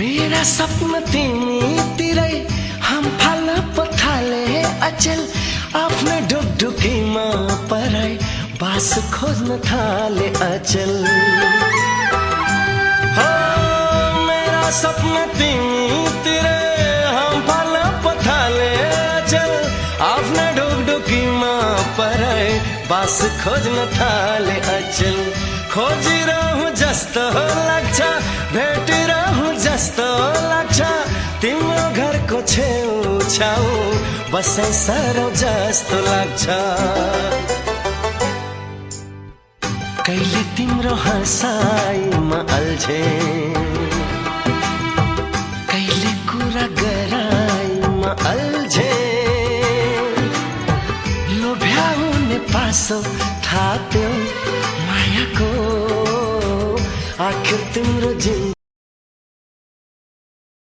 मेरा सपना तिमीतिरै हम फाल्न पथाले अचेल आफ्नो ढुकढुकीमा पराई बास खोज्न थाले अचेल हो मेरा सपना तिमीतिरै हम फाल्न पथाले अचेल आफ्नो ढुकढुकीमा पराई बास खोज्न थाले अचेल खोजिरहँ जस्तो लाग्छ भेटिरहँ जस्तो लाग्छ तिम्रो घरको छेउछाउ बसाइ सरौ जस्तो लाग्छ कहिले तिम्रो हँसाइमा अल्झे कहिले कुरा गराइमा अल्झे लोभ्याउने पासो थाप्यो मायाको आखिर तिम्रो जिन्दगी